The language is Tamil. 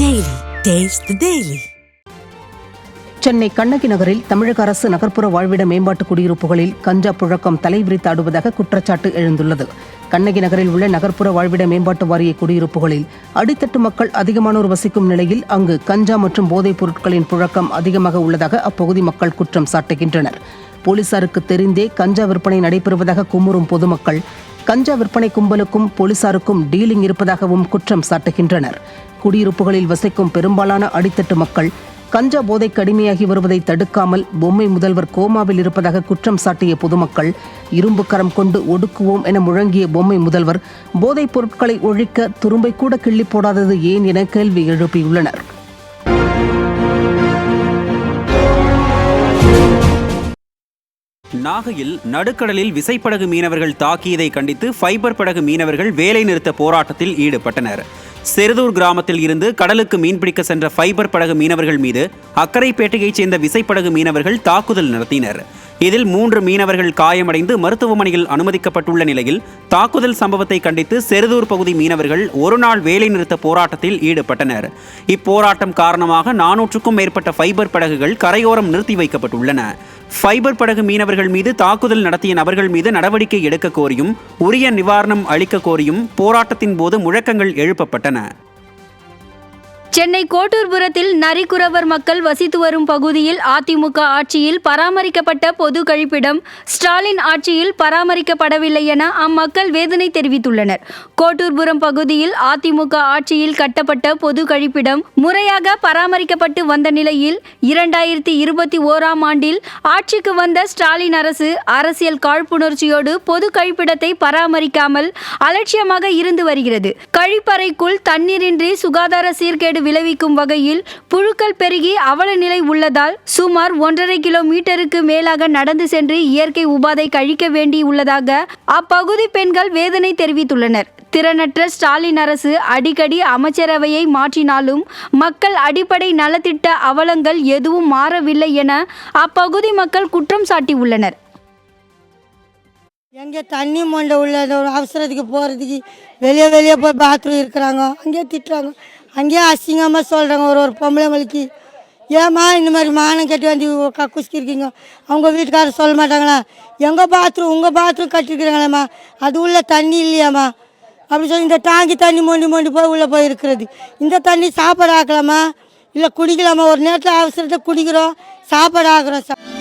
Daily. Taste the Daily. Chennai Kannagi நகரில் தமிழக அரசு நகர்ப்புற வாழ்விட மேம்பாட்டு குடியிருப்புகளில் கஞ்சா புழக்கம் தலைவிரித்தாடுவதாக குற்றச்சாட்டு எழுந்துள்ளது. கண்ணகி நகரில் உள்ள நகர்ப்புற வாழ்விட மேம்பாட்டு வாரிய குடியிருப்புகளில் அடித்தட்டு மக்கள் அதிகமானோர் வசிக்கும் நிலையில் அங்கு கஞ்சா மற்றும் போதைப் பொருட்களின் புழக்கம் அதிகமாக உள்ளதாக அப்பகுதி மக்கள் குற்றம் சாட்டுகின்றனர். போலீசாருக்கு தெரிந்தே கஞ்சா விற்பனை நடைபெறுவதாக குமுறும் பொதுமக்கள் கஞ்சா விற்பனை கும்பலுக்கும் போலீசாருக்கும் டீலிங் இருப்பதாகவும் குற்றம் சாட்டுகின்றனர். குடியிருப்புகளில் வசிக்கும் பெரும்பாலான அடித்தட்டு மக்கள் கஞ்சா போதைக்கு அடிமையாகி வருவதை தடுக்காமல் பொம்மை முதல்வர் கோமாவில் இருப்பதாக குற்றம் சாட்டிய பொதுமக்கள் இரும்பு கரம் கொண்டு ஒடுக்குவோம் என முழங்கிய பொம்மை முதல்வர் போதைப் பொருட்களை ஒழிக்க துரும்பை கூட கிள்ளி போடாதது ஏன் என கேள்வி எழுப்பியுள்ளனர். நாகையில் நடுக்கடலில் விசைப்படகு மீனவர்கள் தாக்கியதை கண்டித்து ஃபைபர் படகு மீனவர்கள் வேலைநிறுத்த போராட்டத்தில் ஈடுபட்டனர். செருதூர் கிராமத்தில் இருந்து கடலுக்கு மீன்பிடிக்க சென்ற ஃபைபர் படகு மீனவர்கள் மீது அக்கரைப்பேட்டையைச் சேர்ந்த விசைப்படகு மீனவர்கள் தாக்குதல் நடத்தினர். இதில் 3 மீனவர்கள் காயமடைந்து மருத்துவமனையில் அனுமதிக்கப்பட்டுள்ள நிலையில் தாக்குதல் சம்பவத்தை கண்டித்து செருதூர் பகுதி மீனவர்கள் ஒருநாள் வேலைநிறுத்த போராட்டத்தில் ஈடுபட்டனர். இப்போராட்டம் காரணமாக 400க்கும் மேற்பட்ட ஃபைபர் படகுகள் கரையோரம் நிறுத்தி வைக்கப்பட்டுள்ளன. ஃபைபர் படகு மீனவர்கள் மீது தாக்குதல் நடத்திய நபர்கள் மீது நடவடிக்கை எடுக்க கோரியும் உரிய நிவாரணம் அளிக்க கோரியும் போராட்டத்தின் போது முழக்கங்கள் எழுப்பப்பட்டன. சென்னை கோட்டூர்புரத்தில் நரிக்குறவர் மக்கள் வசித்து வரும் பகுதியில் அதிமுக ஆட்சியில் பராமரிக்கப்பட்ட பொது கழிப்பிடம் ஸ்டாலின் ஆட்சியில் பராமரிக்கப்படவில்லை என அம்மக்கள் வேதனை தெரிவித்துள்ளனர். கோட்டூர்புரம் பகுதியில் அதிமுக ஆட்சியில் கட்டப்பட்ட பொது கழிப்பிடம் முறையாக பராமரிக்கப்பட்டு வந்த நிலையில் 2021ஆம் ஆண்டில் ஆட்சிக்கு வந்த ஸ்டாலின் அரசு அரசியல் காழ்ப்புணர்ச்சியோடு பொது கழிப்பிடத்தை பராமரிக்காமல் அலட்சியமாக இருந்து வருகிறது. கழிப்பறைக்குள் தண்ணீரின்றி சுகாதார சீர்கேடு விளைவிக்கும் வகையில் புழுக்கள் பெருகி அவல நிலை உள்ளதால் சுமார் 1.5 கிலோமீட்டருக்கு மேலாக நடந்து சென்று இயற்கை உபாதை கழிக்க வேண்டி உள்ளதாக அப்பகுதி பெண்கள் வேதனை தெரிவித்துள்ளனர். திறனற்ற ஸ்டாலின் அரசு அடிக்கடி அமைச்சரவையை மாற்றினாலும் மக்கள் அடிப்படை நலத்திட்ட அவலங்கள் எதுவும் மாறவில்லை என அப்பகுதி மக்கள் குற்றம் சாட்டியுள்ளனர். எங்கே தண்ணி மொண்டை உள்ள ஒரு அவசரத்துக்கு போகிறதுக்கு வெளியே போய் பாத்ரூம் இருக்கிறாங்க, அங்கேயே திட்டுறாங்க, அங்கேயே அசிங்கமாக சொல்கிறாங்க. ஒரு பொம்பளைங்களுக்கு ஏம்மா இந்த மாதிரி மானம் கட்டி வந்து கக்குஸ்கி இருக்கீங்க, அவங்க வீட்டுக்காரர் சொல்ல மாட்டாங்களா, எங்கள் பாத்ரூம் உங்கள் பாத்ரூம் கட்டிருக்கிறாங்களேம்மா, அது உள்ள தண்ணி இல்லையாம்மா அப்படி சொல்லி இந்த டாங்கி தண்ணி மொண்டி போய் உள்ளே போய் இருக்கிறது. இந்த தண்ணி சாப்பாடு ஆக்கலாமா இல்லை குடிக்கலாமா? ஒரு நேரத்தில் அவசரத்தை குடிக்கிறோம், சாப்பாடு ஆக்குறோம்.